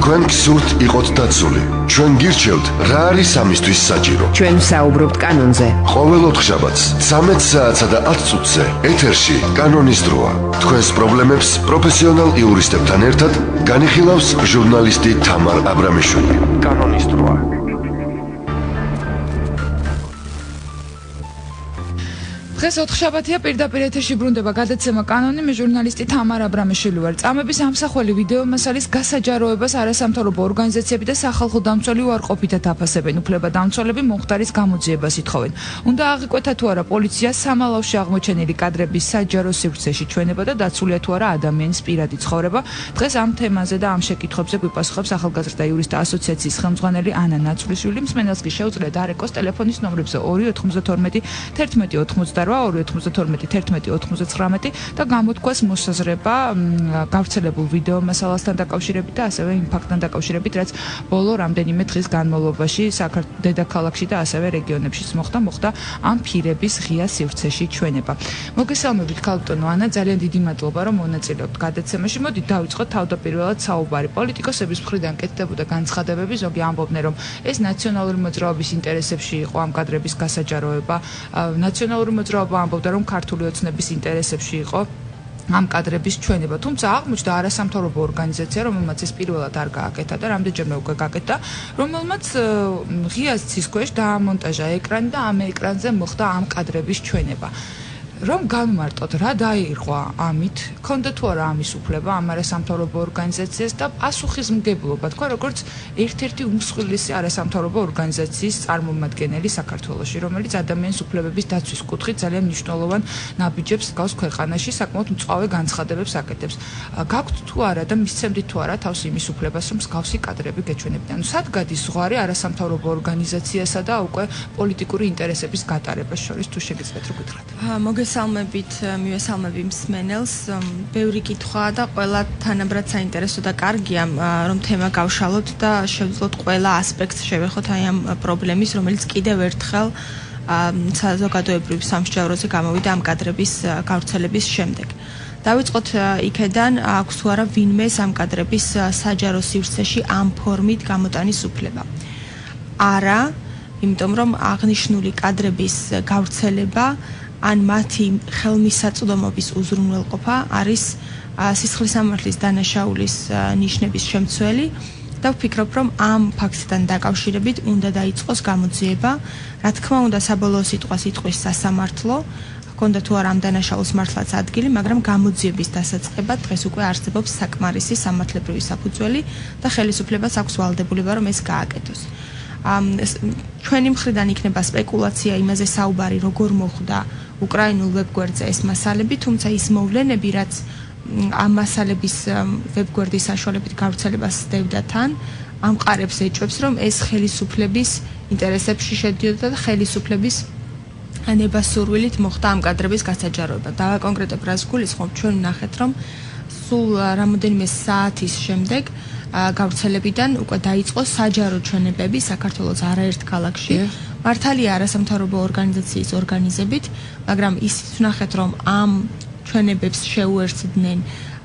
თქვენ გსურთ იყოთ დაცული. ჩვენ გირჩევთ, რა არის ამისთვის საჭირო. ჩვენ საუბრობთ კანონზე. ყოველ ოთხშაბათს 13 საათსა და 10 წუთზე ეთერში კანონის დროა. თქვენს პრობლემებს პროფესიონალ იურისტებთან ერთად განიხილავს ჟურნალისტი თამარ აბრამიშვილი. კანონის დროა. დღეს ოთხშაბათია, პირდაპირ ეთერში ბრუნდება გადაცემა კანონი, მე ჟურნალისტი თამარ აბრამიშვილი ვარ. წამების ამსახველი ვიდეო მასალის გასაჯაროებას არასამთავრობო ორგანიზაციები და სახალხო დამცველი უარყოფითად აფასებენ. უფლებადამცველები მომხდარის გამოძიებას ითხოვენ. უნდა აღიკვეთა თუ არა პოლიცია სამალავში აღმოჩენილი კადრების საჯარო სივრცეში ჩვენება და დაცულია თუ არა ადამიანის პირადი ცხოვრება. დღეს ამ თემაზე და ამ შეკითხვებზე გვიპასუხებს ახალგაზრდა იურისტთა ასოციაციის ხელმძღვანელი ანა ნაცვლიშვილი. მსმენელს კი შეუძლია დაარეკოს ტელეფონის ნომრებზე 292 1188 1199 და გამოთქვას მოსაზრება გავრცელებულ ვიდეო მასალასთან დაკავშირებით და ასევე იმ ფაქტთან დაკავშირებით, რაც ბოლო რამდენიმე დღის განმავლობაში დედაქალაქში და ასევე რეგიონებში მოხდა ამ ფირების ღია სივრცეში ჩვენება. მოგესალმებით ქალბატონო ანა, ძალიან დიდი მადლობა რომ მონაწილეობთ გადაცემაში. მოდით დავიწყოთ თავდაპირველად საუბარი. პოლიტიკოსების მხრიდან კეთდებოდა განცხადებები, ზოგი ამბობდნენ რომ ეს ნაციონალური მოძრაობის ინტერესებში იყო ამ კადრების გასაჯაროება. ნაციონალური მოძრაობა ამბობდა რომ ქართული ოცნების ინტერესებში იყო ამ კადრების ჩვენება, თუმცა აღმოჩნდა არასამთავრობო ორგანიზაცია, რომელმაც ეს პირველად არ გააკეთა და რამდენჯერმე უკვე გააკეთა, რომელმაც ღია ცის ქვეშ დაამონტაჟა ეკრანი და ამ ეკრანზე მოხდა ამ კადრების ჩვენება. რომ განმარტოთ რა დაირღვა ამით, ქონდა თუ არა ამის უფლება ამ არასამთავრობო ორგანიზაციას და პასუხისმგებლობა, თქვა როგორც ერთ-ერთი უმსხვილესი არასამთავრობო ორგანიზაციის წარმომადგენელი საქართველოში, რომელიც ადამიანის უფლებების დაცვის კუთხით ძალიან მნიშვნელოვან ნაბიჯებს გავს ქვეყანაში, საკმაოდ მწვავე განცხადებებს აკეთებს. გაქვთ თუ არა და მისცემდით თუ არა თავს იმის უფლებას, რომ მსგავსი კადრები გეჩვენებინათ. სად გადის ზღვარი არასამთავრობო ორგანიზაციასა და უკვე პოლიტიკური ინტერესების გატარებას შორის, თუ შეგიძლიათ რო გითხრათ? მივესალმები მსმენელს, ბევრი კითხვა და ყველა თანაბრად საინტერესო და კარგია, რომ თემა გავშალოთ და შევძლოთ ყველა ასპექტს შევეხოთ აი ამ პრობლემის, რომელიც კიდევ ერთხელ საზოგადოებრივ სამსჯავროზე გამოვიდა ამ კადრების გავრცელების შემდეგ. დავიწყოთ იქედან, აქვს თუ არა ვინმეს ამ კადრების საჯარო სივრცეში ამ ფორმით გამოტანის უფლება. არა, იმიტომ რომ აღნიშნული კადრების გავრცელება ან მათი ხელმისაწვდომობის უზრუნველყოფა არის სისხლის სამართლის დანაშაულის ნიშნების შემცველი და ვფიქრობ, რომ ამ ფაქტთან დაკავშირებით უნდა დაიწყოს გამოძიება. რა თქმა უნდა, საბოლოო სიტყვას იტყვის სასამართლო, ჰქონდა თუ არა ამ დანაშაულს მართლაც ადგილი, მაგრამ გამოძიების დასაწყებად დღეს უკვე არსებობს საკმარისი სამართლებრივი საფუძველი და ხელისუფლებას აქვს ვალდებულება, რომ ეს გააკეთოს. ჩვენი მხრიდან იქნება სპეკულაცია იმაზე საუბარი, როგორ მოხდა უკრაინულ ვებგვერდზე ეს მასალები, თუმცა ის მოვლენები, რაც ამ მასალების ვებგვერდის საშუალებით გავრცელებას სდევდა თან, ამყარებს ეჭვებს, რომ ეს ხელისუფლების ინტერესებში შედიოდა და ხელისუფლების ნებასურვილით მოხდა ამ კადრების გასაჯაროება. დავაკონკრეტებ რას გულისხმობ, ჩვენ ვნახეთ, რომ სულ რამოდენიმე საათის შემდეგ გავრცელებიდან უკვე დაიწყო საჯარო ჩვენებები საქართველოს არაერთ ქალაქში. მართალია არასამთავრობო ორგანიზაციის ორგანიზებით, მაგრამ ისიც ვნახეთ, რომ ამ ჩვენებებს შეუერთდნენ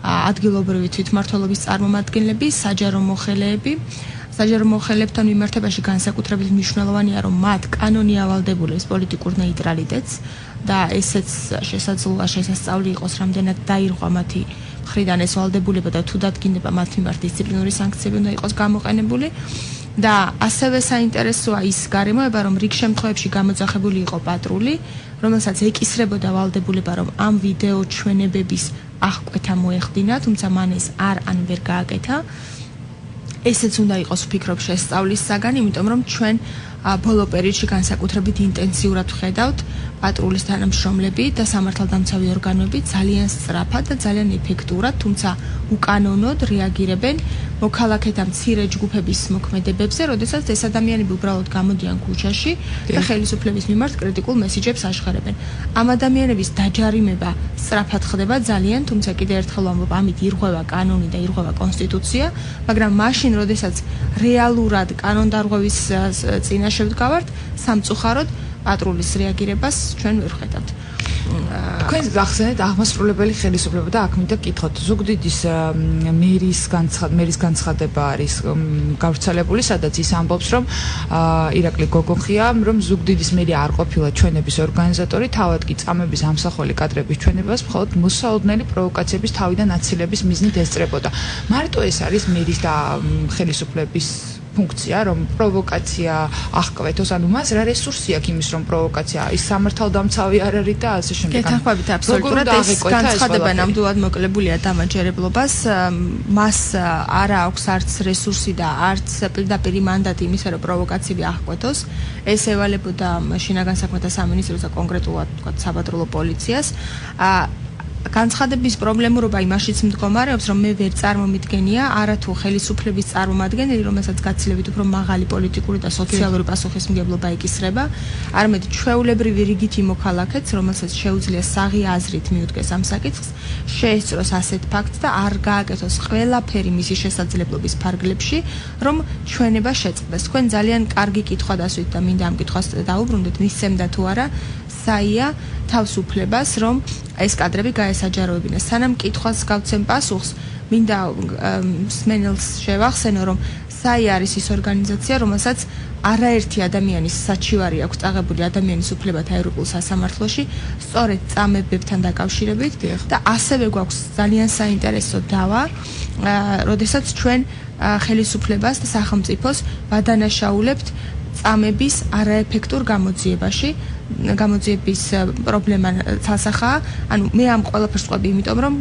ადგილობრივი თვითმმართველობის წარმომადგენლები, საჯარო მოხელეები. საჯარო მოხელეებთან მიმართებაში განსაკუთრებით მნიშვნელოვანია, რომ მათ კანონი ავალდებულებს პოლიტიკურ ნეიტრალიტეტს და ესეც შესაძლოა შესასწავლი იყოს, რამდენად დაირღვა მათი მხრიდან ეს ვალდებულება და თუ დადგინდება მათ მიმართ დისციპლინური სანქციები უნდა იყოს გამოყენებული. და ასევე საინტერესოა ის გარემოება, რომ რიგ შემთხვევებში გამოძახებული იყო პატრული, რომელსაც ეკისრებოდა ვალდებულება, რომ ამ ვიდეო ჩვენებების აღკვეთა მოეხდინა, თუმცა მან ეს არ ვერ გააკეთა. ესეც უნდა იყოს ვფიქრობ შესწავლის საგანი, იმიტომ რომ ჩვენ ბოლო პერიოდში განსაკუთრებით ინტენსიურად ვხედავთ პატრულის თანამშრომლები და სამართალდამცავი ორგანოები ძალიან სწრაფად და ძალიან ეფექტურად, თუმცა უკანონოდ რეაგირებენ მოქალაქეთა მცირე ჯგუფების მოქმედებებზე, როდესაც ეს ადამიანები უბრალოდ გამოდიან ქუჩაში და ხელისუფლების მიმართ კრიტიკულ მესიჯებს აშხარებენ. ამ ადამიანების დაჯარიმება სწრაფად ხდება ძალიან, თუმცა კიდევ ერთხელ ვამბობ, ამით ირღვევა კანონი და ირღვევა კონსტიტუცია, მაგრამ მაშინ, როდესაც რეალურად კანონდარღვევის წინაშე ვდგავართ, სამწუხაროდ პატრულის რეაგირებას ჩვენ ვერ ხედავთ. თქვენ გახსენეთ აღმასრულებელი ხელისუფლება და აქ მინდა გკითხოთ ზუგდიდის მერის განცხადება არის გავრცელებული, სადაც ის ამბობს, რომ ირაკლი გოგონხია, რომ ზუგდიდის მერი არ ყოფილა ჩვენების ორგანიზატორი, თავად კი წამების ამსახველი კადრების ჩვენებას მხოლოდ მოსაოდნელი პროვოკაციების თავიდან აცილების მიზნით ესწრებოდა. მარტო ეს არის მერის და ხელისუფლების ფუნქცია, რომ პროვოკაცია აღკვეთოს, ანუ მას რა რესურსი აქვს იმის, რომ პროვოკაცია ის სამართალდამცავი არ არის და ასე შემდეგ. გეთანხმებით აბსოლუტურად ეს განცხადება ნამდვილად მოკლებულია დამაჯერებლობას, მას არ აქვს არც რესურსი და არც პირდაპირ მანდატი იმისა, რომ პროვოკაციები აღკვეთოს. ეს ევალებოდა შინაგან საქმეთა სამინისტროს და კონკრეტულად თქვა საბადროლო პოლიციას. განცხადების პრობლემურობა იმაშიც მდგომარეობს, რომ მე ვერ წარმომიდგენია არათუ ხელისუფლების წარმომადგენელი, რომელსაც გაცილებით უფრო მაღალი პოლიტიკური და სოციალური პასუხისმგებლობა ეკისრება, არამედ ჩვეულებრივი რიგითი მოქალაქეც, რომელსაც შეუძლია საღი აზრით მიუდგეს ამ საკითხს, შეესწროს ასეთ ფაქტს და არ გააკეთოს ყველაფერი მისი შესაძლებლობის ფარგლებში, რომ ჩვენება შეწყდეს. თქვენ ძალიან კარგი კითხვა დასვით და მინდა ამ კითხვას დაუბრუნდეთ, მისცემდა თუ არა საია თავს უფლებას, რომ ეს კადრები გაესაჯაროებინეს. სანამ კითხვას გავცემ პასუხს, მინდა მსმენელს შევახსენო, რომ საია არის ის ორგანიზაცია, რომელსაც არაერთი ადამიანის საჩივარი აქვს წაღებული ადამიანის უფლებათა ევროპულ სასამართლოში, სწორედ წამებებთან დაკავშირებით და ასევე გვაქვს ძალიან საინტერესო დავა, როდესაც ჩვენ ხელისუფლებას და სახელმწიფოს ვადანაშაულებთ წამების არაეფექტურ გამოძიების პრობლემა თასახაა. ანუ მე ამ ყველაფერს ვყვები, იმიტომ რომ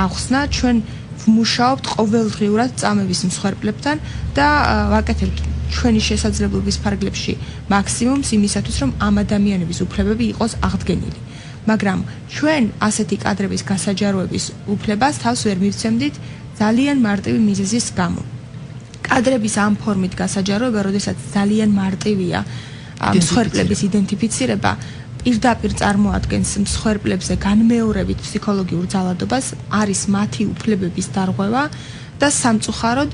ახსნა ჩვენ ვმუშაობთ ყოველდღიურად წამების მსხვერპლებთან და ვაკეთებთ ჩვენი შესაძლებლობის ფარგლებში მაქსიმუმს იმისათვის, რომ ამ ადამიანების უფლებები იყოს აღდგენილი. მაგრამ ჩვენ ასეთი კადრების გასაჯაროების უფლებას თავს ვერ მივცემდით ძალიან მარტივი მიზეზის გამო. კადრების ამ ფორმით გასაჯაროება, როდესაც ძალიან მარტივია მსხვერპლების იდენტიფიცირება, პირდაპირ წარმოადგენს მსხვერპლებზე განმეორებით ფსიქოლოგიურ ძალადობას, არის მათი უფლებების დარღვევა და სამწუხაროდ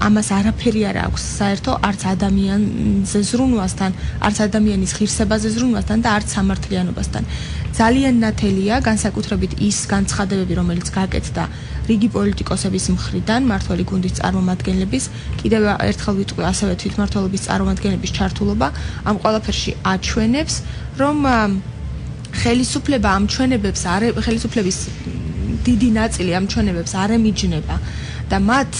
ამას არაფერი არ აქვს საერთო არც ადამიანზე ზრუნვასთან, არც ადამიანის ღირსებაზე ზრუნვასთან და არც სამართლიანობასთან. ძალიან ნათელია განსაკუთრებით ის განცხადებები, რომელიც გაკეთდა რიგი პოლიტიკოსების მხრიდან, მმართველი გუნდის წარმომადგენლების, კიდევ ერთხელ ვიტყვი, ასევე თვითმმართველობის წარმომადგენლების ჩართულობა ამ ყველაფერში აჩვენებს, რომ ხელისუფლება ამ ჩვენებებს ხელისუფლების დიდი ნაწილი ამ ჩვენებებს არ ემიჯნება და მათ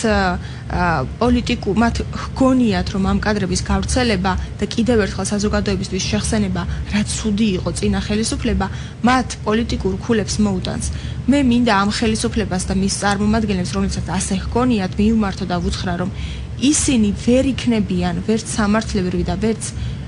ჰგონიათ, რომ ამ კადრების გავრცელება და კიდევ ერთხელ საზოგადოებისთვის შეხსენება, რაც ცუდი იყო წინა ხელისუფლება, მათ პოლიტიკურ ქულებს მოუტანს. მე მინდა ამ ხელისუფლებას და მის წარმომადგენლებს, რომელსაც ასე ჰგონიათ, მივმართო და ვუთხრა, რომ ისინი ვერ იქნებიან ვერც სამართლებრივი და ვერც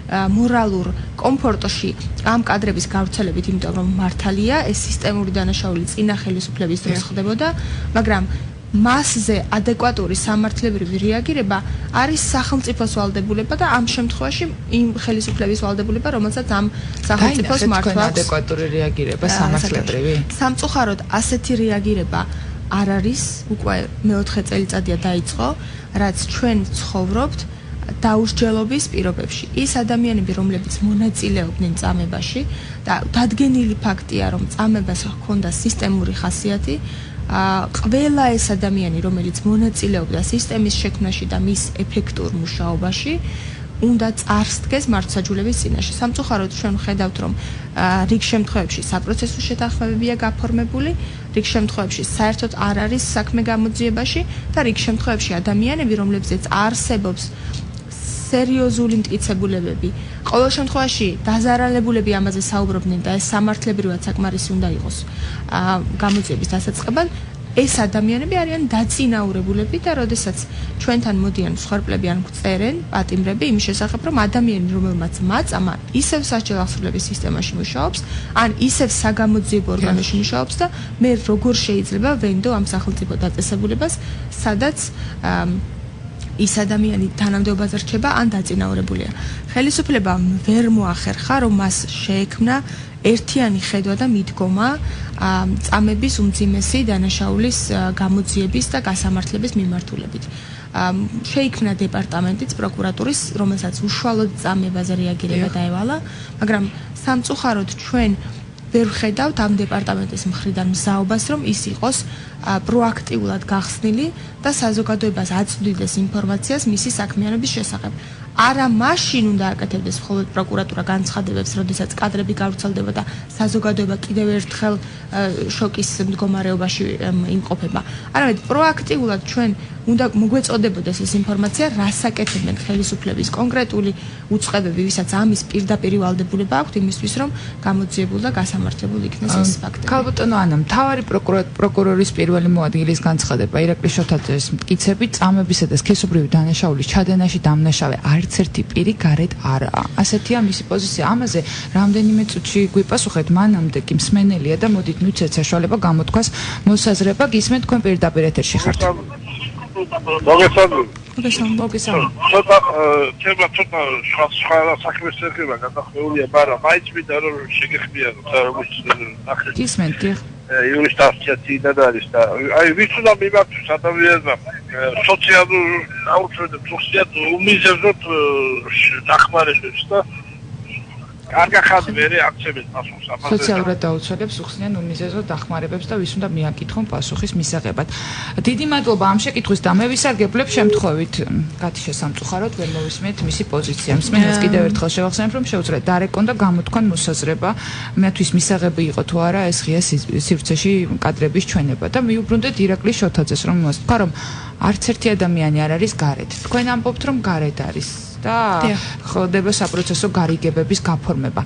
მორალურ კომფორტში ამ კადრების გავრცელებით, იმიტომ რომ მართალია ეს სისტემური დანაშაული წინა ხელისუფლების დროს ხდებოდა, მაგრამ მასზე ადეკვატური სამართლებრივი რეაგირება არის სახელმწიფოს ვალდებულება და ამ შემთხვევაში იმ ხელისუფლების ვალდებულება, რომელსაც ამ სახელმწიფოს მართვა აქვს. ადეკვატური რეაგირება სამართლებრივი? სამწუხაროდ ასეთი რეაგირება არ არის, უკვე მეოთხე წელიწადია დაიწყო, რაც ჩვენ ცხოვრობთ დაუსჯელობის პირობებში. ის ადამიანები, რომლებიც მონაწილეობდნენ წამებაში და დადგენილი ფაქტია, რომ წამებას ჰქონდა სისტემური ხასიათი, ყველა ეს ადამიანი, რომელიც მონაწილეობდა სისტემის შექმნაში და მის ეფექტურ მუშაობაში, უნდა წარსდგეს მართლმსაჯულების წინაშე. სამწუხაროდ ჩვენ ხედავთ, რომ რიგ შემთხვევებში საპროცესო შეთანხმებებია გაფორმებული, რიგ შემთხვევებში საერთოდ არ არის საქმე გამოძიებაში და რიგ შემთხვევებში ადამიანები, რომლებზეც არსებობს სერიოზული მტკიცებულებები, ყოველ შემთხვევაში დაზარალებულები ამაზე საუბრობდნენ და ეს სამართლებრივად საკმარისი უნდა იყოს გამოძიების დასაწყებად, ეს ადამიანები არიან დაწინაურებულები და როდესაც ჩვენთან მოდიან მსხვერპლები ან წერენ პატიმრები იმის შესახებ, რომ ადამიანი, რომელმაც მაწამა, ისევ სასჯელ აღსრულების სისტემაში მუშაობს, ან ისევ საგამოძიებო ორგანოში მუშაობს და მე როგორ შეიძლება ვენდო ამ სახელმწიფო დაწესებულებას, სადაც ის ადამიანი თანამდებობაზე რჩება ან დაწინაურებულია. ხელისუფლებამ ვერ მოახერხა, რომ მას შეექმნა ერთიანი ხედვა და მიდგომა წამების უმძიმესი დანაშაულის გამოძიების და გასამართლების მიმართულებით. შეიქმნა დეპარტამენტიც პროკურატურის, რომელსაც უშუალოდ წამებაზე რეაგირება დაევალა, მაგრამ სამწუხაროდ ჩვენ ვერ ხედავთ ამ დეპარტამენტის მხრიდან მზაობას, რომ ის იყოს პროაქტიულად გახსნილი და საზოგადოებას აწვდიდეს ინფორმაციას მისი საქმიანობის შესახებ. არა მაშინ უნდა აკეთებდეს მხოლოდ პროკურატურა განცხადებებს, როდესაც კადრები გავრცელდება და საზოგადოება კიდევ ერთხელ შოკის მდგომარეობაში იმყოფება. არამედ პროაქტიულად ჩვენ უნდა მოგვეწოდებოდეს ეს ინფორმაცია, რას აკეთებენ ხელისუფლების კონკრეტული უწყებები, ვისაც ამის პირდაპირ ვალდებულება აქვთ იმისთვის, რომ გამოძიებულ და გასამართლებულ იქნეს ეს ფაქტები. ქალბატონო ანა, მთავარი პროკურორის პირველი მოადგილის განცხადება ირაკლი შოთაძეს მტკიცები წამებისა და სქესობრივი დანაშაულის ჩადენაში დამნაშავე არც ერთი პირი გარეთ არაა. ასეთია მისი პოზიცია. ამაზე რამდენიმე წუთში გვიპასუხეთ, მანამდე კი მსმენელია და მოდით მივცეთ საშუალება გამოთქვას მოსაზრება, გისმენთ თქვენ პირდაპირ ეთერში ხართ. მოგესალმებით. ცოტა სხვა საქმეს ეხება გადახეულია, მაგრამ მაინც მინდა რომ შეგეხმიანოთ, როგორც ნახეთ. გისმენთ, იურისტ ასოციაციიდან არის და აი ვის უნდა მიმართოს ადამიანმა სოციალურ აუცილებლად სოციალ უმიზერზოთ დახმარებებს და კარგა ხალხი მერე აქცევენ პასუხს ამაზე. სოციალურად დაუცველებს უხსნიან უმიზერზო დახმარებებს და ვის უნდა მიაკითხონ პასუხის მისაღებად. დიდი მადლობა ამ შეკითხვის და მე ვისარგებლებ შემთხვევით გათიშე სამწუხაროდ ვერ მოვისმენთ მისი პოზიცია. მსმენელს კიდევ ერთხელ შევახსენებ, რომ შეუძლიათ დარეკონ და გამოთქვან მოსაზრება, მათთვის მისაღები იყო თუ არა ეს ღია სივრცეში კადრების ჩვენება და მიუბრუნდეთ ირაკლი შოთაძეს, რომ თქვა, რომ არც ერთი ადამიანი არ არის გარეთ. თქვენ ამბობთ, რომ გარეთ არის. და ხდება საპროცესო გარიგებების გაფორმება.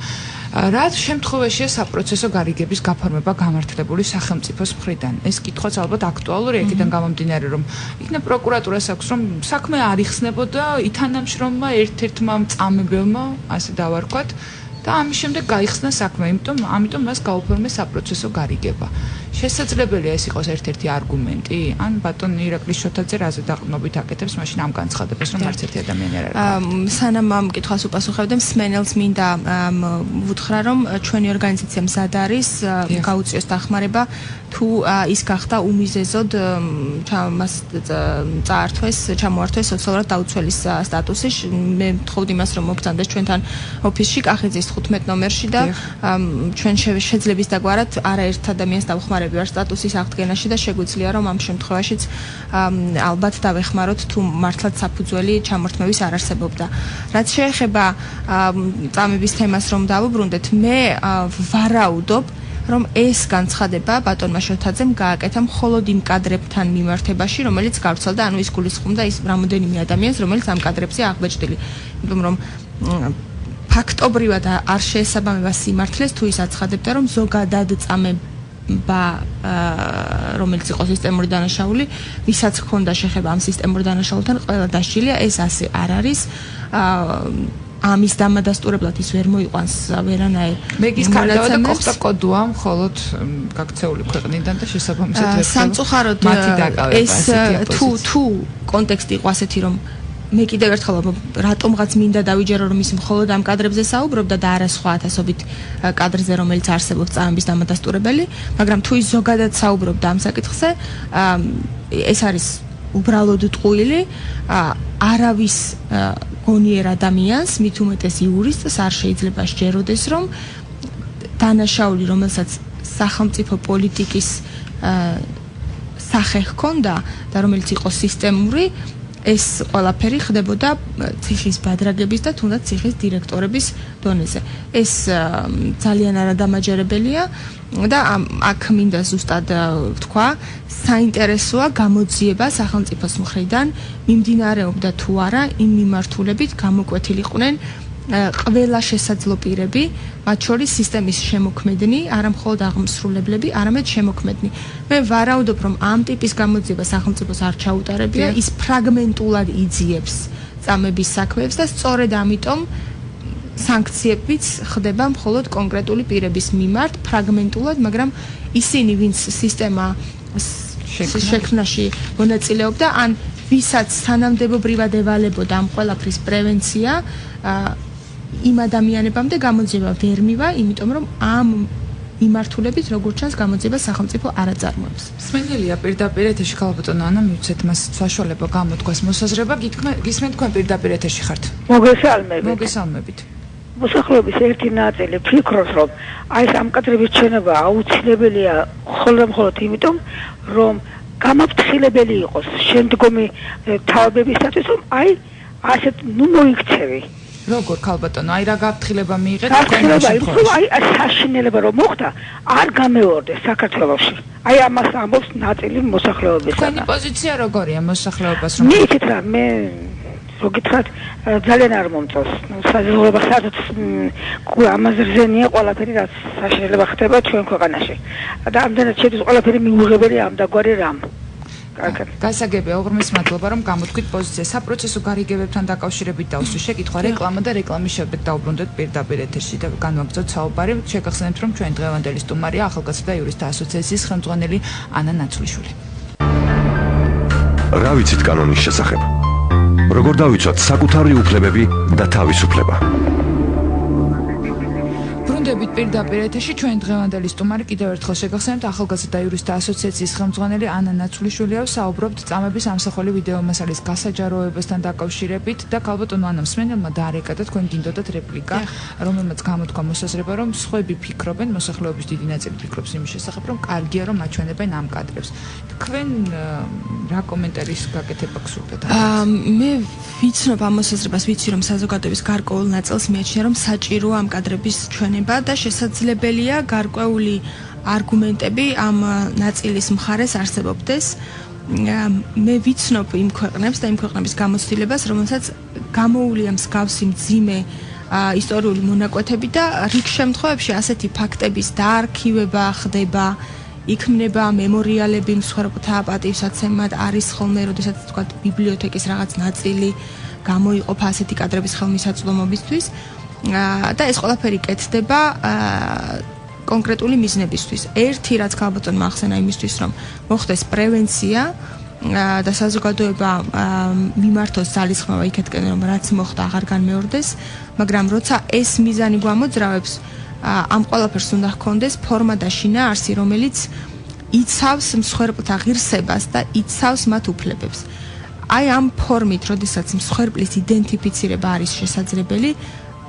რა შემთხვევაშია საპროცესო გარიგების გაფორმება გამართლებული სახელმწიფოს მხრიდან? ეს კითხვაც ალბათ აქტუალურია, იქიდან გამომდინარე, რომ იქნებ პროკურატურას აქვს, რომ საქმე არ იხსნებოდა ითანამშრომლმა ერთ-ერთმა მწამებელმა, ასე დავარქვათ, და ამის შემდეგ გაიხსნა საქმე, ამიტომ მას გაუფორმეს საპროცესო გარიგება. შესაძლებელია ეს იყოს ერთ-ერთი არგუმენტი? ან ბატონ ირაკლი შოთაძე რაზე დაყრდნობით აკეთებს მაშინ ამ განცხადებას, რომ არც ერთი ადამიანი არ არის? სანამ ამ კითხვას უპასუხებდე, მსმენელს მინდა ვუთხრა, რომ ჩვენი ორგანიზაცია მზად არის გაუწიოს დახმარება, თუ ის გახდა უმიზეზოდ მას ჩამოართვეს სოციალურად დაუცველის სტატუსი. მე ვთხოვთ იმას, რომ მოგწანდეს ჩვენთან ოფისში კახიძის 15 ნომერში და ჩვენ შეძლებს დაგვარად არაერთ ადამიანს დავხმარებთ ვარ სტატუსის აღდგენაში და შეგვიძლია რომ ამ შემთხვევაშიც ალბათ დავეხმაროთ თუ მართლაც საფუძველი ჩამორთმევის არ არსებობდა. რაც შეეხება წამების თემას რომ დავუბრუნდეთ, მე ვარაუდობ რომ ეს განცხადება ბატონმა შოთაძემ გააკეთა მხოლოდ იმ კადრებთან მიმართებაში, რომელიც გავრცელდა, ანუ ის გულისხმობდა ის რამოდენიმე ადამიანს, რომელიც ამ კადრებზე აღბეჭდილი. იმიტომ რომ ფაქტობრივად არ შეესაბამება სიმართლეს თუ ის აცხადებდა, რომ ზოგადად რომელიც იყო სისტემური დანაშაული, ვისაც ჰქონდა შეხება ამ სისტემურ დანაშაულთან, ყველა დასჯილია, ეს ასე არ არის. ამის დამადასტურებლად ის ვერ მოიყვანს ვერანაირ. მეგის გარდა და კოხტა კოდუა მხოლოდ გაქცეული ქვეყნიდან და შესაბამისად სამწუხაროდ ეს თუ კონტექსტი იყო ასეთი, რომ მე კიდევ ერთხელ რატომღაც მინდა დავიჯერო, რომ ის მხოლოდ ამ კადრებზე საუბრობდა და არა სხვა ათასობით კადრზე, რომელიც არსებობს წამების დამადასტურებელი, მაგრამ თუ ის ზოგადად საუბრობდა ამ საკითხზე, ეს არის უბრალოდ ტყუილი, არავის გონიერ ადამიანს, მით უმეტეს იურისტს არ შეიძლება სჯეროდეს, რომ დანაშაული, რომელსაც სახელმწიფო პოლიტიკის სახე ჰქონდა და რომელიც იყო სისტემური, ეს ყველაფერი ხდებოდა ციხის ბადრაგების და თუნდაც ციხის დირექტორების დონეზე. ეს ძალიან არადამაჯერებელია და აქ მინდა ზუსტად ვთქვა, საინტერესოა გამოძიება სახელმწიფოს მხრიდან მიმდინარეობდა თუ არა იმ მიმართულებით გამოკვეთილიყვნენ ყველა შესაძლო პირები, მათ შორის სისტემის შემოქმედნი, არა მხოლოდ აღმსრულებლები, არამედ შემოქმედნი. მე ვარაუდობ, რომ ამ ტიპის გამოძიება სახელმწიფოს არ ჩაუტარებია, ის ფრაგმენტულად იძიებს წამების საქმეებს და სწორედ ამიტომ სანქციებიც ხდება მხოლოდ კონკრეტული პირების მიმართ, ფრაგმენტულად, მაგრამ ისინი, ვინც სისტემა შექმნაში მონაწილეობდა, ან ვისაც თანამდებობრივად ევალებოდა ამ ყველაფრის პრევენცია, იმ ადამიანებამდე გამოძიება ვერ მივა, იმიტომ რომ ამ მიმართულებით როგორც ჩანს გამოძიება სახელმწიფო არ აწარმოებს. მსმენელია პირდაპირ ეთერში ქალბატონო ანა, მივცეთ მას საშუალება გამოთქვას მოსაზრება, გისმენთ თქვენ პირდაპირ ეთერში ხართ. მოგესალმებით. მოგესალმებით. მოსახლეობის ერთი ნაწილი ფიქრობს, რომ აი ეს ამკადრების ჩვენება აუცილებელია მხოლოდ იმიტომ, რომ გამაფრთხილებელი იყოს შემდგომი თავებებისათვის, რომ აი ასეთ მოიქცევი. როგორ ქალბატონო, აი რა გაფრთხილება მიიღეთ გაფრთხილება იყო, აი საშინელება რომ მოხდა, არ გამეორდეს საქართველოში. აი ამას ამბობს ნაწილი მოსახლეობისა. თქვენი პოზიცია როგორია მოსახლეობას რომ მითით რა მე რო გითხრათ ძალიან არ მომწონს. საზოგადოება სადაც ამაზე რძენია ყველაფერი რაც საშინელება ხდება ჩვენ ქვეყანაში. და ამდენად შედის ყველაფერი მიუღებელი ამდაგვარი რამ. გასაგებია, უღრმეს მადლობა რომ გამოთქვით პოზიცია. საპროცესო გარიგებებთან დაკავშირებით დავსვი შეკითხვა, რეკლამა და რეკლამის შემდეგ დავბრუნდეთ პირდაპირ ეთერში და განვაგრძოთ საუბარი. შეგახსენებთ რომ ჩვენ დღევანდელი სტუმარია ახალგაზრდა იურისტთა ასოციაციის ხელმძღვანელი ანა ნაცვლიშვილი. რა ვიცით კანონის შესახებ? როგორ დავიცვათ საკუთარი უფლებები და თავისუფლება? ბრუნდებით პირდაპირ ეთერში ჩვენ დღევანდელი სტუმარი კიდევ ერთხელ შეგახსენებთ ახალგაზრდა იურისტთა ასოციაციის ხელმძღვანელი ანა ნაცვლიშვილია. საუბრობთ წამების ამსახველი ვიდეო მასალის გასაჯაროებასთან დაკავშირებით და ქალბატონო ანა მსმენელმა დაარეკა და თქვენ გინდოდათ რეპლიკა, რომელმაც გამოთქვა მოსაზრება, რომ სხვები ფიქრობენ, მოსახლეობის დიდი ნაწილი ფიქრობს იმის შესახებ, რომ კარგია რომ აჩვენებენ ამ კადრებს. თქვენ რა კომენტარის გაკეთება გსურდათ? მე ვიცნობ ამ მოსაზრებას, ვიცი რომ საზოგადოების გარკვეულ ნაწილს მიაჩნია რომ საჭიროა ამ კადრების ჩვენება და შესაძლებელია გარკვეული არგუმენტები ამ ნაწილის მხარეს არსებობდეს. მე ვიცნობ იმ ქვეყნებს და იმ ქვეყნების გამოცდილებას, რომელსაც გამოუვლია მსგავსი მძიმე ისტორიული მონაკვეთები და რიგ შემთხვევებში ასეთი ფაქტების დაარქივება ხდება, იქმნება მემორიალები მსხვერპლთა პატივსაცემად, არის ხოლმე, როდესაც თქვა ბიბლიოთეკის რაღაც ნაწილი გამოიყოფა ასეთი კადრების ხელმისაწვდომობისთვის და ეს ყველაფერი კეთდება კონკრეტული მიზნებისთვის. ერთი რაც ქალბატონმა ახსენა იმისთვის, რომ მოხდეს პრევენცია და საზოგადოება მიმართოს ძალისხმევა იქეთკენ, რომ რაც მოხდა აღარ განმეორდეს, მაგრამ როცა ეს მიზანი გვამოძრავებს, ამ ყველაფერს უნდა ჰქონდეს ფორმა და შინაარსი, რომელიც იცავს მსხვერპლთა ღირსებას და იცავს მათ უფლებებს. აი ამ ფორმით, როდესაც მსხვერპლის იდენტიფიცირება არის შესაძლებელი,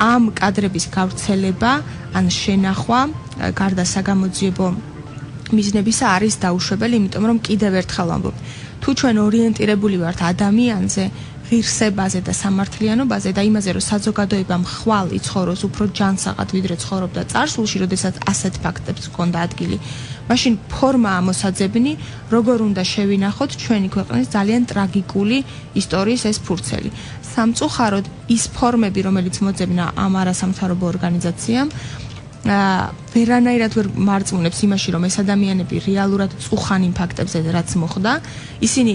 ამ კადრების გავრცელება ან შენახვა გარდა საგამოძიებო მიზნებისა არის დაუშვებელი, იმიტომ რომ კიდევ ერთხელ ვამბობ, თუ ჩვენ ორიენტირებული ვართ ადამიანზე, ღირსებაზე და სამართლიანობაზე და იმაზე, რომ საზოგადოება მხვალ იცხოვროს უფრო ჯანსაღად, ვიდრე ცხოვრობდა წარსულში, როდესაც ასეთ ფაქტებს ჰქონდა ადგილი, მაშინ ფორმა ამოსაძებნი, როგორ უნდა შევინახოთ ჩვენი ქვეყნის ძალიან ტრაგიკული ისტორიის ეს ფურცელი. სამწუხაროდ ის ფორმები, რომელიც მოძებნა ამ არასამთავრობო ორგანიზაციამ, ვერანაირად ვერ მარწმუნებს იმაში, რომ ეს ადამიანები რეალურად წუხან იმ ფაქტებზე, რაც მოხდა. ისინი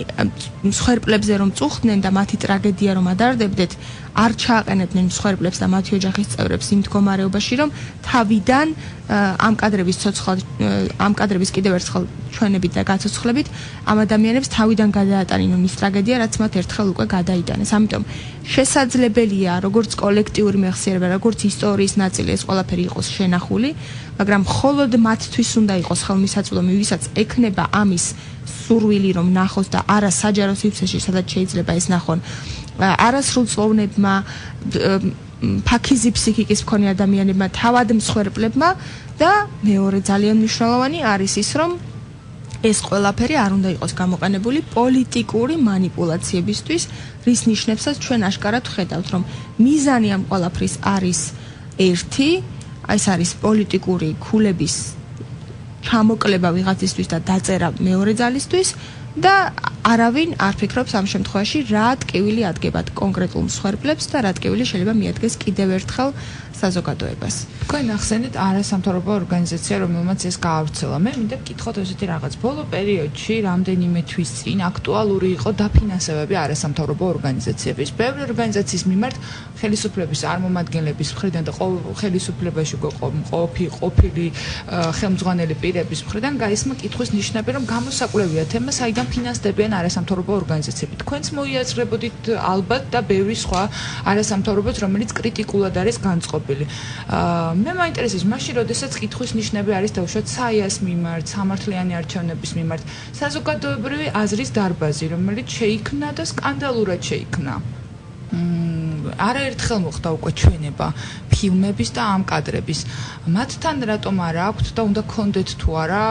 მსხვერპლებზე რომ წუხდნენ და მათი ტრაგედია რომ ადარდებდეთ, არ ჩააყენებდნენ მსხვერპლებს და მათი ოჯახის წევრებს იმ მდგომარეობაში, რომ თავიდან ამ კადრების კიდევ ერთხელ ჩვენებით და გაცოცხლებით ამ ადამიანებს თავიდან გადაატანინონ ის ტრაგედია, რაც მათ ერთხელ უკვე გადაიტანეს. ამიტომ შესაძლებელია, როგორც კოლექტიური მეხსიერება, როგორც ისტორიის ნაწილი ეს ყველაფერი იყოს შენახული, მაგრამ მხოლოდ მათთვის უნდა იყოს ხელმისაწვდომი, ვისაც ექნება ამის სურვილი რომ ნახოს და არა საჯარო სივრცეში, სადაც შეიძლება ეს ნახონ არასრულწლოვნებმა, ფაქიზი ფსიქიკის მქონე ადამიანებმა, თავად მსხვერპლებმა და მეორე ძალიან მნიშვნელოვანი არის ის, რომ ეს ყველაფერი არ უნდა იყოს გამოყენებული პოლიტიკური მანიპულაციებისთვის, რის ნიშნებსაც ჩვენ აშკარად ვხედავთ, რომ მიზანი ამ ყველაფრის არის ერთი, ეს არის პოლიტიკური ქულების ჩამოკლება ვიღაცისთვის და დაწერა მეორე ძალისთვის და არავინ არ ფიქრობს ამ შემთხვევაში რა ტკივილი ადგებათ კონკრეტულ მსხვერპლებს და რა ტკივილი შეიძლება მიადგეს კიდევ ერთხელ საზოგადოებას. თქვენ ახსენეთ არასამთავრობო ორგანიზაცია, რომელმაც ეს გაავრცელა. მე მინდა გკითხოთ ესეთი რაღაც. ბოლო პერიოდში რამდენიმე თვის წინ აქტუალური იყო დაფინანსებები არასამთავრობო ორგანიზაციების. ბევრი ორგანიზაციის მიმართ ხელისუფლების წარმომადგენლების მხრიდან და ხელისუფლებაში ყოფილი ხელმძღვანელი პირების მხრიდან გაისმა კითხვის ნიშნები, რომ გამოსაკვლევია თემა, საიდან ფინანსდებიან არასამთავრობო ორგანიზაციები. თქვენც მოიაზრებოდით ალბათ და ბევრი სხვა არასამთავრობოც, რომელიც კრიტიკულად არის განწყობილი. მე მაინტერესებს მაშინ, როდესაც კითხვის ნიშნები არის დაუშვათ საიას მიმართ, სამართლიანი არჩევნების მიმართ, საზოგადოებრივი აზრის დარბაზი, რომელიც შეიქმნა და სკანდალურად შეიქმნა. არაერთხელ მოხდა უკვე ჩვენება ფილმების და ამ კადრების. მათთან რატომ არ აქვთ და უნდა გქონდეთ თუ არა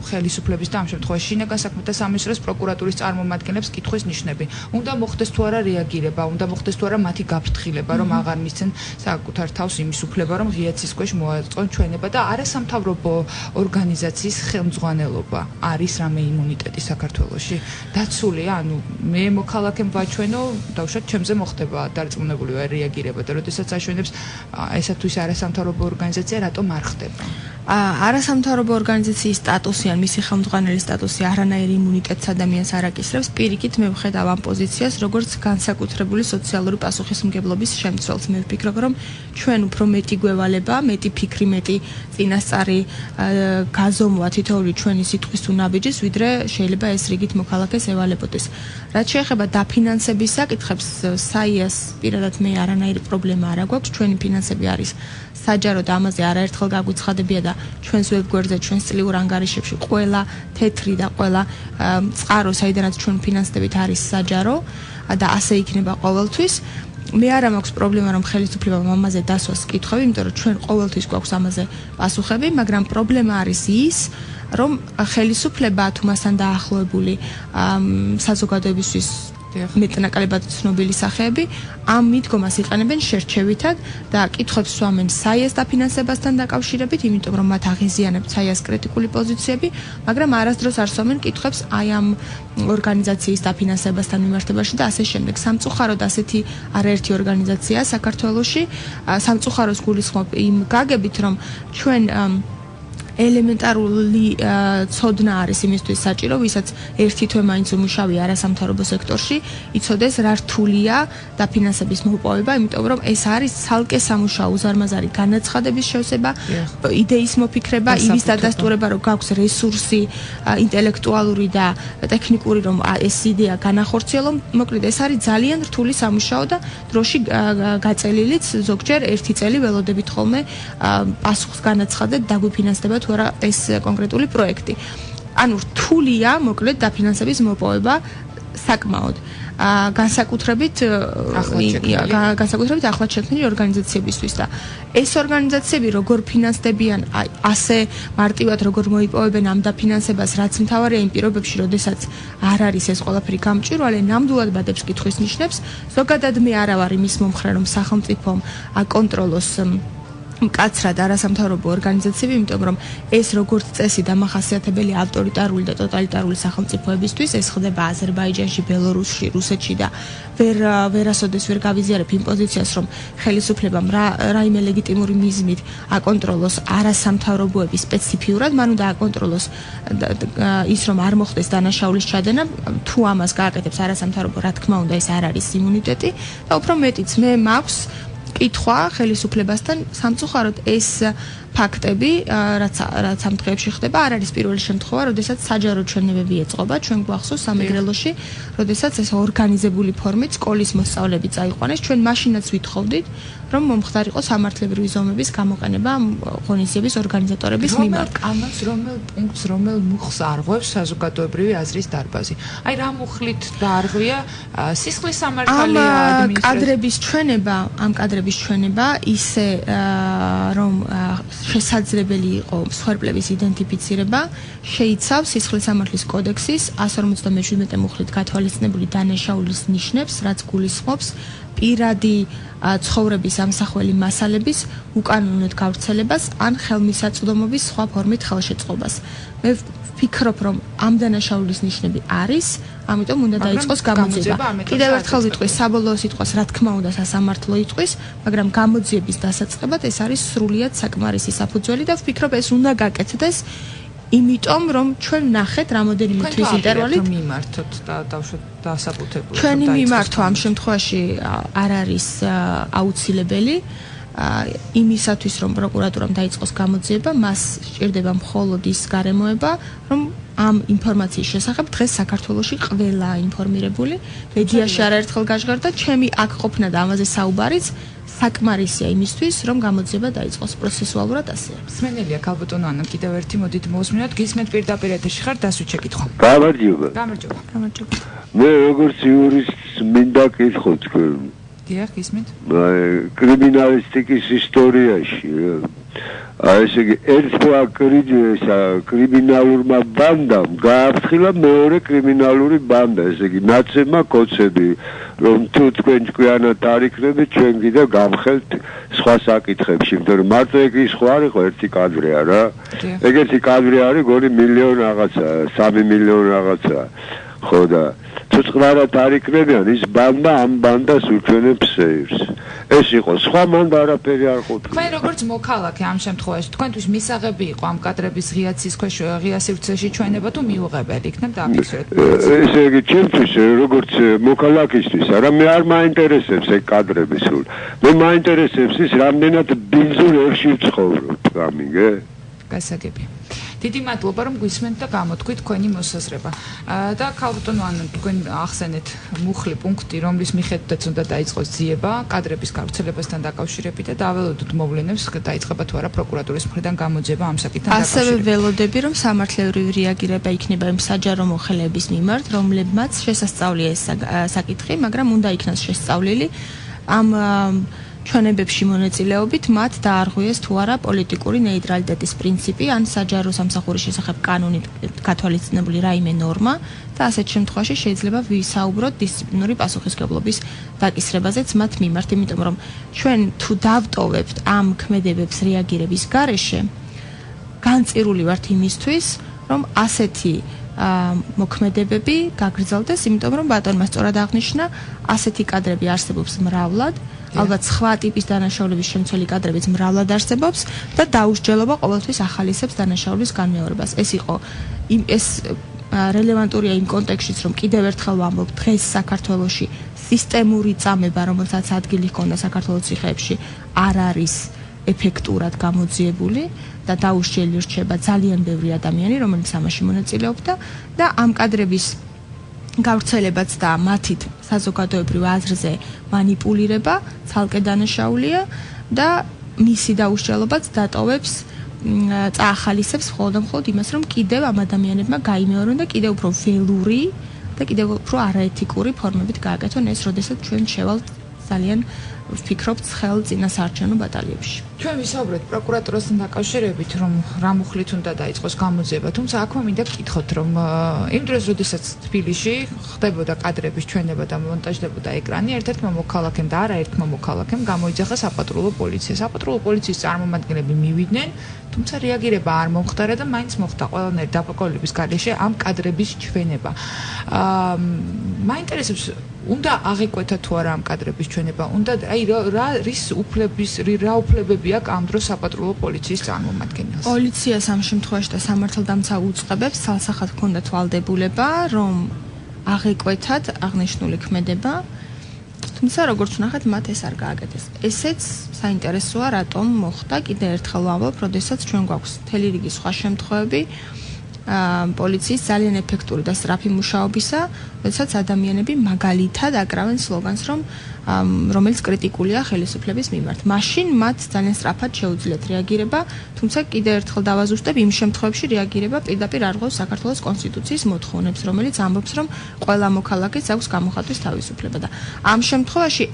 ხელისუფლების და ამ შემთხვევაში შინაგან საქმეთა სამინისტროს პროკურატურის წარმომადგენლებს კითხვის ნიშნები. უნდა მოხდეს თუ არა რეაგირება, უნდა მოხდეს თუ არა მათი გაფრთხილება, რომ აღარ მისცენ საკუთარ თავს იმის უფლება, რომ ღიაცის ქვეშ მოაწყონ ჩვენება და არასამთავრობო ორგანიზაციის ხელმძღვანელობა არის რამე იმუნიტეტი საქართველოში. დაცულია, ანუ მე მოქალაქემ ვაჩვენო, დავუშვათ ჩემზე მოხდება დარწმუნებული ვარ რეაგირება და როდესაც აშვენებს ესა თუ ის არასამთავრობო ორგანიზაცია რატომ არ ხდება? არასამთავრობო ორგანიზაციის სტატუსი ან მისი ხელმძღვანელის სტატუსი არანაირ იმუნიტეტს ადამიანს არ აკისრებს. პირიქით მე ვხედავ ამ პოზიციას როგორც განსაკუთრებული სოციალური პასუხისმგებლობის შემცველს. მე ვფიქრობ, რომ ჩვენ უფრო მეტი გვევალება, მეტი ფიქრი, მეტი წინასწარი გაზომვა თითოეული ჩვენი სიტყვის თუ ნაბიჯის, ვიდრე შეიძლება ეს რიგით მოქალაქეს ევალებოდეს. რაც შეეხება დაფინანსების საკითხებს, საიას პირადად მე არანაირი პრობლემა არ აქვს. ჩვენი ფინანსები არის საჯარო და ამაზე არაერთხელ გაგვიცხადებია და ჩვენს ვებგვერდზე, ჩვენს წლიურ ანგარიშებში ყველა თეთრი და ყველა წყარო, საიდანაც ჩვენ ფინანსდებით არის საჯარო და ასე იქნება ყოველთვის. მე არ მაქვს პრობლემა რომ ხელისუფლებამ ამაზე დასვას კითხვები, იმიტომ რომ ჩვენ ყოველთვის გვაქვს ამაზე პასუხები, მაგრამ პრობლემა არის ის, რომ ხელისუფლება თუ მასთან დაახლოებული საზოგადოებისთვის მეტნაკლებად ცნობილი სახეები ამ მიდგომას იყენებენ შერჩევითად და კითხვებს სვამენ საიას დაფინანსებასთან დაკავშირებით, იმიტომ რომ მათ აღიზიანებთ საიას კრიტიკული პოზიციები, მაგრამ არასდროს არ სვამენ კითხვებს აი ამ ორგანიზაციის დაფინანსებასთან მიმართებაში და ასე შემდეგ. სამწუხაროდ ასეთი არაერთი ორგანიზაციაა საქართველოში. სამწუხაროს გულისხმობ იმ გაგებით, რომ ჩვენ ელემენტარული ცოდნა არის იმისთვის საჭირო, ვისაც ერთი თვე მაინც უმუშავია არასამთავრობო სექტორში, იცოდეს რა რთულია დაფინანსების მოპოვება, იმიტომ რომ ეს არის ცალკე სამუშაო, უზარმაზარი განაცხადების შევსება, იდეის მოფიქრება, იმის დადასტურება, რომ გაქვს რესურსი ინტელექტუალური და ტექნიკური, რომ ეს იდეა განახორციელო. მოკლედ, ეს არის ძალიან რთული სამუშაო და დროში გაწელილიც ზოგჯერ ერთი წელი ველოდებით ხოლმე პასუხს განაცხადეთ დაგვიფინანსდება თუ არა ეს კონკრეტული პროექტი. ანუ რთულია, მოკლედ, დაფინანსების მოპოვება საკმაოდ. განსაკუთრებით ახლად შექმნილი ორგანიზაციებისთვის და ეს ორგანიზაციები როგორ ფინანსდებიან, ასე მარტივად როგორ მოიპოვებენ ამ დაფინანსებას, რაც მთავარია იმ პირობებში, როდესაც არ არის ეს ყველაფერი გამჭვირვალე, ნამდვილად ბადებს კითხვის ნიშნებს. ზოგადად მე არა ვარ იმის მომხრე, რომ სახელმწიფომ აკონტროლოს მკაცრად არასამთავრობო ორგანიზაციები, იმიტომ რომ ეს როგორც წესი დამახასიათებელი ავტორიტარული და ტოტალიტარული სახელმწიფოებისთვის, ეს ხდება აზერბაიჯანში, ბელორუსში, რუსეთში და ვერასოდეს ვერ გავიზიარებ იმ პოზიციას, რომ ხელისუფლებამ რაიმე ლეგიტიმური მიზნით აკონტროლოს არასამთავრობოები სპეციფიურად, მან უნდა აკონტროლოს ის, რომ არ მოხდეს დანაშაულის ჩადენა, თუ ამას გააკეთებს არასამთავრობო, რა თქმა უნდა, ეს არ არის იმუნიტეტი და უფრო მეტიც მე მაქვს კითხვა ხელისუფლებასთან, სამწუხაროდ ეს ფაქტები, რაც ამ დღეებში ხდება, არ არის პირველი შემთხვევა, როდესაც საჯარო ჩვენებები ეწყობა, ჩვენ გვახსოვს სამეგრელოში, როდესაც ეს ორგანიზებული ფორმით სკოლის მოსწავლეები წაიყვანეს, ჩვენ მაშინაც ვითხოვდით, რომ მომხდარიყო სამართლებრივი ზომების გამოყენება ღონისძიების ორგანიზატორების მიმართ. კანონს რომელ პუნქტს, რომელ მუხლს არღვევს საზოგადოებრივი აზრის დარბაზი. აი რა მუხლით დაარღვია სისხლის სამართალია ადმინისტრაცია. ამ კადრების ჩვენება ისე რომ შესაძლებელი იყო მსხვერპლების იდენტიფიცირება, შეიცავს სისხლის სამართლის კოდექსის 157 მუხლით გათვალისწინებული დანაშაულის ნიშნებს, რაც გულისხმობს პირადი ცხოვრების ამსახველი მასალების უკანონოდ გავრცელებას ან ხელმისაწვდომობის სხვა ფორმით ხელშეწყობას. მე ვფიქრობ, რომ ამ დანაშაულის ნიშნები არის, ამიტომ უნდა დაიწყოს გამოძიება. კიდევ ერთხელ ვიტყვი, საბოლოო სიტყვას რა თქმა უნდა სასამართლო იტყვის, მაგრამ გამოძიების დასაწყებად ეს არის სრულიად საკმარისი საფუძველი და ვფიქრობ, ეს უნდა გაკეთდეს. იმიტომ რომ ჩვენ ვნახეთ რამოდენიმე თვის ინტერვალით მიმართოთ და დასაბუთებული. ჩვენი მიმართვა ამ შემთხვევაში არ არის აუცილებელი. იმისათვის რომ პროკურატურამ დაიწყოს გამოძიება, მას სჭირდება მხოლოდ ის გარემოება, რომ ამ ინფორმაციის შესახებ დღეს საქართველოში ყველა ინფორმირებული, მედიაში არაერთხელ გაჟღერდა, ჩემი აქ ყოფნა და ამაზე საუბარიც საკმარისია იმისთვის, რომ გამოძიება დაიწყოს პროცესუალურად ასეა. სმენელია ქალბატონო ანა, კიდევ ერთი მოდით მოვსმინოთ, გისმენთ პირდაპირ ეთერში ხარ, დასვით შეკითხვა. გამარჯობა. გამარჯობა. გამარჯობა. მე როგორც იურისტს მინდა კითხო თქვენ. დიახ, ისმით. კრიმინალისტიკის ისტორიაში ესე იგი ერთმა კრიმინალურმა ბანდამ გააფრთხილა მეორე კრიმინალური ბანდა, ესე იგი ნაცემა კოცები, რომ თუ თქვენ ჭკვიანად არ იქნებით, ჩვენ კიდევ გამხელთ სხვა საკითხებში, იმიტომ რომ მარტო ეგ ის ხო არ იყო ერთი კადრია რა. ეგეთი კადრი არის გონი მილიონი რაღაცა, 3 მილიონი რაღაცა. ხო და თუ წყნარად არ იქნებიან, ის ბანდა ამ ბანდას უჩვენებს სეირს. ეს იყო სხვა მანდა არაფერი არ ყოფილა. თქვენ როგორც მოქალაქე ამ შემთხვევაში თქვენთვის მისაღები იყო ამ კადრების ღიაცის ქვეშ ღია სივრცეში ჩვენება თუ მიუღებელი იქნებ დააფიქსირეთ? ესე იგი ჩემთვის როგორც მოქალაქისთვის არა მე არ მაინტერესებს ეგ კადრები სულ. მე მაინტერესებს ის რამდენად ბინძურ ერში ვცხოვრობ, გამიგე? გასაგები. დიდი მადლობა რომ გვისმენთ და გამოთქვით თქვენი მოსაზრება. და ქალბატონო ანუ თქვენ ახსენეთ მუხლი პუნქტი, რომლის მიხედვითაც უნდა დაიწყოს ძიება კადრების გავრცელებასთან დაკავშირებით და დაველოდოთ მოვლენებს დაიწყება თუ არა პროკურატურის მხრიდან გამოძიება ამ საკითხთან დაკავშირებით. ასევე ველოდები რომ სამართლებრივი რეაგირება იქნება იმ საჯარო მოხელეების მიმართ, რომლებმაც შესასწავლია ეს საკითხი, მაგრამ უნდა იქნას შესწავლილი ამ ჩვენებებში მონაწილეობით მათ დაარღვიეს თუ არა პოლიტიკური ნეიტრალიტეტის პრინციპი ან საჯარო სამსახურის შესახებ კანონით გათვალისწინებული რაიმე ნორმა და ასეთ შემთხვევაში შეიძლება ვისაუბროთ დისციპლინური პასუხისმგებლობის დაკისრებაზეც მათ მიმართ, იმიტომ რომ ჩვენ თუ დავტოვებთ ამ ქმედებებს რეაგირების გარეშე, განწირული ვართ იმისთვის, რომ ასეთი მოქმედებები გაგრძელდეს, იმიტომ რომ ბატონმა სწორად აღნიშნა, ასეთი კადრები არსებობს მრავლად. ალბათ სხვა ტიპის დანაშაულების შემცველი კადრებიც მრავლად არსებობს და დაუსჯელობა ყოველთვის ახალისებს დანაშაულის განმეორებას. ეს იყო ეს რელევანტურია იმ კონტექსტშიც, რომ კიდევ ერთხელ ვამბობ, დღეს საქართველოში სისტემური წამება, რომელსაც ადგილი ჰქონდა საქართველოს ციხეებში, არ არის ეფექტურად გამოძიებული და დაუსჯელი რჩება ძალიან ბევრი ადამიანი, რომელიც ამაში მონაწილეობდა და ამ კადრების გავრცელებაც და მათით საზოგადოებრივ აზრზე მანიპულირება ცალკე დანაშაულია და მისი დაუსჯელობაც დატოვებს წაახალისებს მხოლოდ იმას, რომ კიდევ ამ ადამიანებმა გაიმეორონ და კიდევ უფრო ველური და კიდევ უფრო არაეთიკური ფორმებით გააკეთონ ეს, როდესაც ჩვენ შევალთ ძალიან ვფიქრობთ ხელ წინასაარჩევნო ბატალიებში. ჩვენ ვისაუბრეთ პროკურატურასთან დაკავშირებით, რომ რა მუხლით უნდა დაიწყოს გამოძიება, თუმცა აქვე მინდა გკითხოთ, რომ იმ დროს, როდესაც თბილისში ხდებოდა კადრების ჩვენება და მონტაჟდებოდა ეკრანი, ერთ-ერთმა მოქალაქემ და არაერთმა მოქალაქემ გამოიძახა საპატრულო პოლიცია. საპატრულო პოლიციის წარმომადგენლები მივიდნენ, თუმცა რეაგირება არ მომხდარა და მაინც მოხდა ყველანაირი დაბრკოლების გარეშე ამ კადრების ჩვენება. მაინტერესებს უნდა აღიკვეთა თუ არა ამ კადრების ჩვენება, უნდა აი რა უფლებები აქვს ამ დროს საპატრულო პოლიციის წარმომადგენელს. პოლიციას ამ შემთხვევაში და სამართალდამცა უწყებებს ცალსახად ჰქონდა თვალდებულება, რომ აღიკვეთათ აღნიშნული ქმედება, თუმცა როგორც ვნახეთ, მათ ეს არ გააკეთეს. ესეც საინტერესოა, რატომ მოხდა, კიდევ ერთხელ ვამბობ, როდესაც ჩვენ გვაქვს მთელი რიგი სხვა შემთხვევები პოლიციის ძალიან ეფექტური და სწრაფი მუშაობისა, როდესაც ადამიანები მაგალითად აკრავენ სლოგანს, რომელიც კრიტიკულია ხელისუფლების მიმართ. მაშინ მათ ძალიან სწრაფად შეუძლიათ რეაგირება, თუმცა კიდევ ერთხელ დავაზუსტებ, იმ შემთხვევებში რეაგირება პირდაპირ არღვევს საქართველოს კონსტიტუციის მოთხოვნებს, რომელიც ამბობს, რომ ყველა მოქალაქეს აქვს გამოხატვის თავისუფლება და ამ შემთხვევაში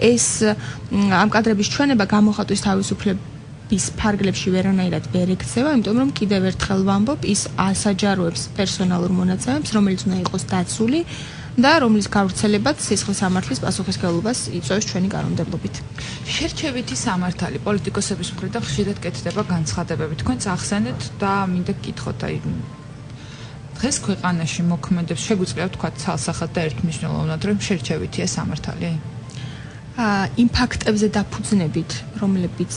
ამ კადრების ჩვენება გამოხატვის თავისუფლების ფარგლებში ვერანაირად ვერ ექცევა, იმიტომ რომ კიდევ ერთხელ ვამბობ, ის ასაჯაროებს პერსონალურ მონაცემებს, რომელიც უნდა იყოს დაცული და რომლის გავრცელებაც სისხლის სამართლის პასუხისმგებლობას იწვევს ჩვენი კანონმდებლობით. შერჩევითი სამართალი პოლიტიკოსების მხრიდან ხშირად კეთდება განცხადებები. თქვენც ახსენეთ და მინდა გკითხოთ, აი დღეს ქვეყანაში მოქმედებს, შეგვიძლია ვთქვათ ცალსახად და ერთმნიშვნელოვნად, რომ შერჩევითია სამართალი? იმ ფაქტებზე დაფუძნებით, რომლებიც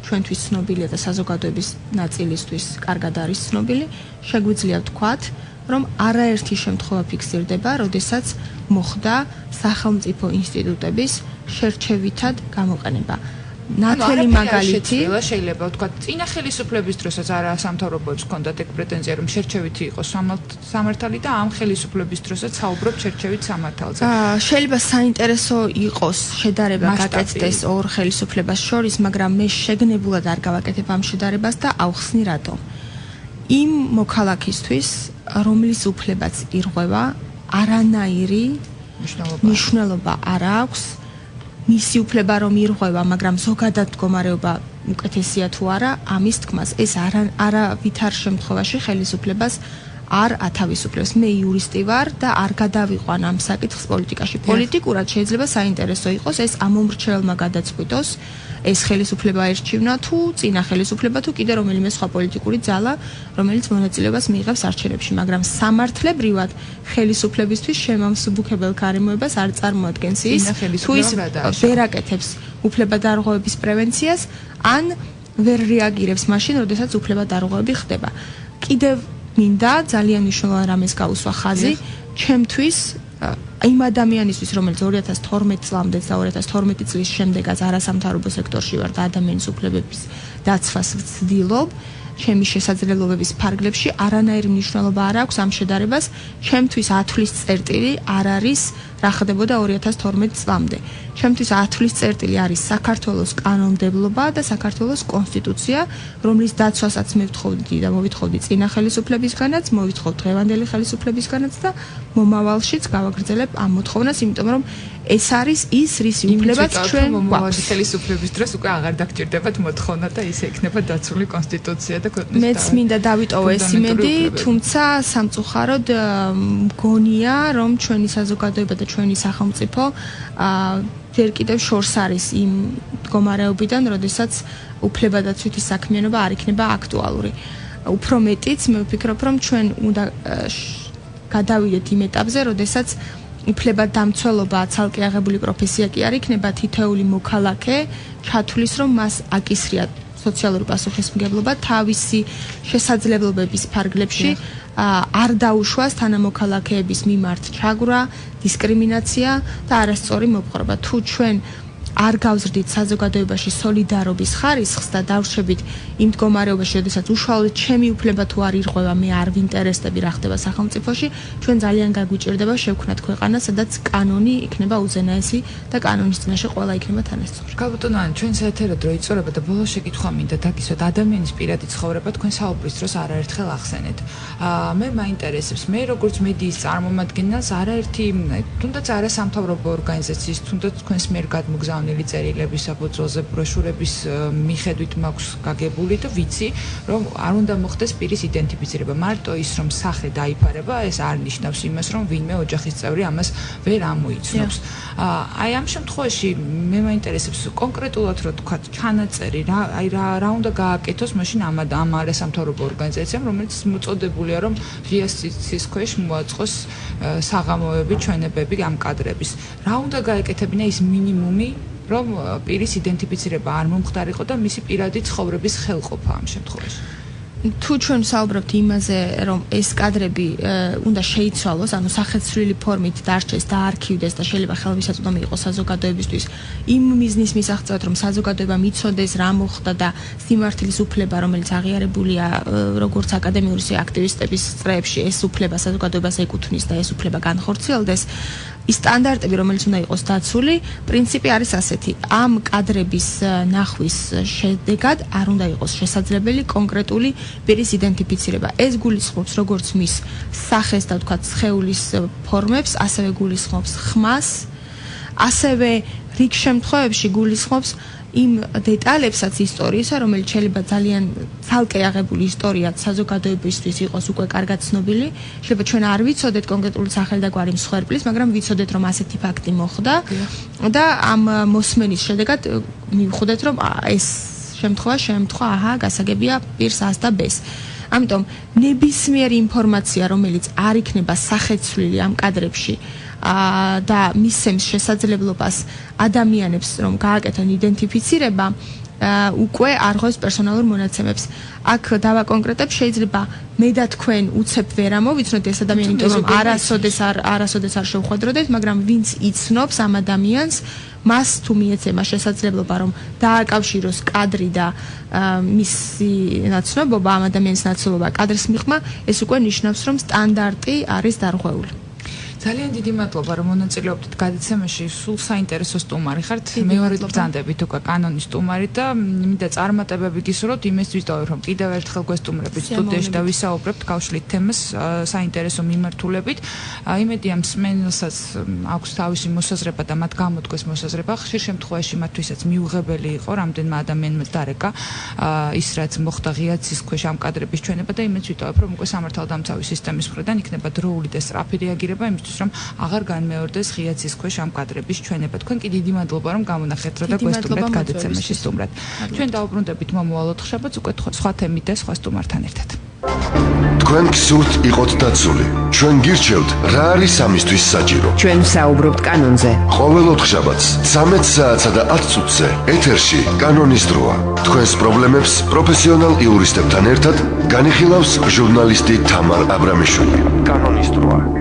ჩვენთვის ცნობილია და საზოგადოების ნაწილისთვის კარგად არის ცნობილი, შეგვიძლია ვთქვათ, რომ არაერთი შემთხვევა ფიქსირდება, როდესაც მოხდა სახელმწიფო ინსტიტუტების შერჩევითად გამოყენება. ნათელი მაგალითი შეიძლება ვთქვათ, წინა ხელისუფლების დროსაც არასამთავრობოებს ჰქონდათ ეგ პრეტენზია, რომ შერჩევითი იყოს სამართალი და ამ ხელისუფლების დროსაც საუბრობთ შერჩევით სამართალზე. შეიძლება საინტერესო იყოს შედარება გაკეთდეს ორ ხელისუფლებას შორის, მაგრამ მე შეგნებულად არ გავაკეთებ ამ შედარებას და ავხსნი რატომ. იმ მოქალაქისთვის, რომლის უფლებაც ირღვევა, არანაირი მნიშვნელობა არ აქვს. მისი უფლება რომ ირღვევა, მაგრამ ზოგადად მდგომარეობა უკეთესია თუ არა, ამის თქმას ეს არავითარ შემთხვევაში ხელისუფლებას არ ათავისუფლებს. მე იურისტი ვარ და არ გადავიყვან ამ საკითხს პოლიტიკაში. პოლიტიკურად შეიძლება საინტერესო იყოს ეს ამომრჩეველმა გადაწყვიტოს ეს ხელისუფლება ერჩივნა თუ წინა ხელისუფლება თუ კიდე რომელიმე სხვა პოლიტიკური ძალა, რომელიც მონაწილეობას მიიღებს არჩევნებში, მაგრამ სამართლებრივად ხელისუფლებისთვის შემამსუბუქებელ გარემოებას არ წარმოადგენს ის, თუ ის ვერ აკეთებს უფლებადარღვევების პრევენციას, ან ვერ რეაგირებს მაშინ, როდესაც უფლებადარღვევები ხდება. კიდევ მინდა ძალიან მნიშვნელოვან რამეს გაუსვა ხაზი, ჩემთვის იმ ადამიანისთვის, რომელიც 2012 წლამდე და 2012 წლის შემდეგაც არასამთავრობო სექტორში ვარ და ადამიანის უფლებების დაცვას ვცდილობ, ჩემი შესაძლებლობების ფარგლებში არანაირი მნიშვნელობა არ აქვს ამ შედარებას, ჩემთვის ათვლის წერტილი არ არის რა ხდებოდა 2012 წლამდე. ჩემთვის ათვლის წერტილი არის საქართველოს კანონმდებლობა და საქართველოს კონსტიტუცია, რომლის დაცვასაც მე ვთხოვდი და მოვითხოვდი წინა ხელისუფლებისგანაც, მოვითხოვ დღევანდელი ხელისუფლებისგანაც და მომავალშიც გავაგრძელებ ამ მოთხოვნას, იმიტომ რომ ეს არის ის რისი უფლებაც ჩვენ მომავალი ხელისუფლების დროს უკვე აღარ დაგჭირდებათ მოთხოვნა და ისე იქნება დაცული კონსტიტუცია და ქვეყნის მეც მინდა დავიტოვო ეს იმედი, თუმცა სამწუხაროდ მგონია, რომ ჩვენი საზოგადოება და ჩვენი სახელმწიფო ჯერ კიდევ შორს არის იმ მდგომარეობიდან, როდესაც უფლებადაცვითი საქმიანობა არ იქნება აქტუალური. უფრო მეტიც მე ვფიქრობ, რომ ჩვენ უნდა გადავიდეთ იმ ეტაპზე, როდესაც უფლებადამცველობა ცალკე აღებული პროფესია კი არ იქნება, თითოეული მოქალაქე ჩათვლის, რომ მას აკისრია სოციალური პასუხისმგებლობა თავისი შესაძლებლობების ფარგლებში არ დაუშვას თანამოქალაქეების მიმართ ჩაგვრა, დისკრიმინაცია და არასწორი მოპყრობა. თუ ჩვენ არ გავზრდით საზოგადოებაში სოლიდარობის ხარისხს და დავრჩებით იმ მდგომარეობაში, როდესაც უშუალოდ ჩემი უფლება თუ არ ირღვევა, მე არ ვინტერესდები რა ხდება სახელმწიფოში, ჩვენ ძალიან გაგვიჭირდება შევქმნათ ქვეყანა, სადაც კანონი იქნება უზენაესი და კანონის წინაშე ყველა იქნება თანასწორი. გაბატონო, ჩვენ საერთოდ რო იწურება და ბოლოს შეკითხვა მინდა დაგისვათ ადამიანის პირადი ცხოვრება თქვენ საუბრის დროს არაერთხელ ახსენეთ. მე მაინტერესებს, მე როგორც მედიის წარმომადგენელს არაერთი, თუნდაც არასამთავრობო ორგანიზაციის, თუნდაც თქვენს მიერ გადმოგზავნილი წერილების საფუძველზე ბროშურების მიხედვით მაქვს გაგებული და ვიცი, რომ არ უნდა მოხდეს პირის იდენტიფიცირება. მარტო ის, რომ სახე დაიფარება, ეს არ ნიშნავს იმას, რომ ვინმე ოჯახის წევრი ამას ვერ ამოიცნობს. აი ამ შემთხვევაში მე მაინტერესებს კონკრეტულად რო თქვა ჩანაწერი, რა უნდა გააკეთოს მაშინ ამ არასამთავრობო ორგანიზაციამ, რომელიც მოწოდებულია, რომ ღია სიცის ქვეშ მოაწყოს საღამოები, ჩვენებები ამ კადრების. რა უნდა გაეკეთებინა ის მინიმუმი, რომ პირის იდენტიფიცირება არ მომხდარიყო და მისი პირადი ცხოვრების ხელყოფა ამ შემთხვევაში. თუ ჩვენ საუბრობთ იმაზე, რომ ეს კადრები უნდა შეიცვალოს, ანუ სახეცვლილი ფორმით დარჩეს და არქივდეს და შეიძლება ხელმისაწვდომი იყოს საზოგადოებისთვის, იმ მიზნის მისაღწევად, რომ საზოგადოება მიცოდეს რა მოხდა და სიმართლის უფლება, რომელიც აღიარებულია როგორც აკადემიური აქტივისტების წრეებში, ეს უფლება საზოგადოებას ეკუთვნის და ეს უფლება განხორციელდეს. ის სტანდარტები, რომელიც უნდა იყოს დაცული, პრინციპი არის ასეთი: ამ კადრების ნახვის შედეგად არ უნდა იყოს შესაძლებელი კონკრეტული პირის იდენტიფიცირება. ეს გულისხმობს როგორც მის სახეს და თქვა სხეულის ფორმებს, ასევე გულისხმობს ხმას, ასევე რიგ შემთხვევებში გულისხმობს იმ დეტალებსაც ისტორიისა, რომელიც შეიძლება ძალიან ცალკე აღებული ისტორიაც საზოგადოებისთვის იყოს უკვე კარგად ცნობილი. შეიძლება ჩვენ არ ვიცოდეთ კონკრეტული სახელი და გვარი მსხვერპლის, მაგრამ ვიცოდეთ, რომ ასეთი ფაქტი მოხდა და ამ მოსმენის შედეგად მივხვდეთ, რომ ეს შემთხვევა, გასაგებია პირს ას და ბეს. ამიტომ ნებისმიერი ინფორმაცია, რომელიც არ იქნება სახეცვლილი ამ კადრებში და მისცემს შესაძლებლობას ადამიანებს, რომ გააკეთონ იდენტიფიცირება, უკვე არ ღვევს პერსონალურ მონაცემებს. აქ დავაკონკრეტებ, შეიძლება მე და თქვენ უცებ ვერ ამოვიცნოთ ეს ადამიანი, იმიტომ რომ არასოდეს არ შევხვედროდეთ, მაგრამ ვინც იცნობს ამ ადამიანს, მას თუ მიეცემა შესაძლებლობა, რომ დააკავშიროს კადრი და მისი ნაცნობობა, ამ ადამიანის ნაცნობობა კადრის მიღმა, ეს უკვე ნიშნავს, რომ სტანდარტი არის დარღვეული. ძალიან დიდი მადლობა რომ მონაწილეობდით გადაცემაში. სულ საინტერესო სტუმარი ხართ. მეორე ბრძანდებით უკვე კანონის სტუმარი და მინდა წარმატებები გისურვოთ. იმის ვიტოვებ რომ კიდევ ერთხელ გვესტუმრებით სტუდიაში და ვისაუბრებთ გავშლით თემას საინტერესო მიმართულებით. იმედია მსმენელსაც აქვს თავისი მოსაზრება და მათ გამოდგეს მოსაზრება. ხშირ შემთხვევაში მათთვისაც მიუღებელი იყო რამდენმა ადამიანმა დარეკა ის რაც მოხდა ღია ცის ქვეშ ამ კადრების ჩვენება და იმედს ვიტოვებ რომ უკვე სამართალდამცავი სისტემის მხრიდან იქნება დროული და სწრაფი რეაგირება იმისთვის რომ აღარ განმეორდეს ღია ცის ქვეშ ამ კადრების ჩვენება. თქვენ კი დიდი მადლობა რომ გამონახეთ დრო და გვესტუმრეთ გადაცემაში სტუმრად. ჩვენ დავუბრუნდებით მომავალ ოთხშაბათს უკვე სხვა თემით და სხვა სტუმართან ერთად. თქვენ გსურთ იყოთ დაცული. ჩვენ გირჩევთ რა არის ამისთვის საჭირო. ჩვენ საუბრობთ კანონზე. ყოველ ოთხშაბათს 13 საათსა და 10 წუთზე ეთერში კანონის დროა. თქვენს პრობლემებს პროფესიონალ იურისტებთან ერთად განიხილავს ჟურნალისტი თამარ აბრამიშვილი. კანონის დროა.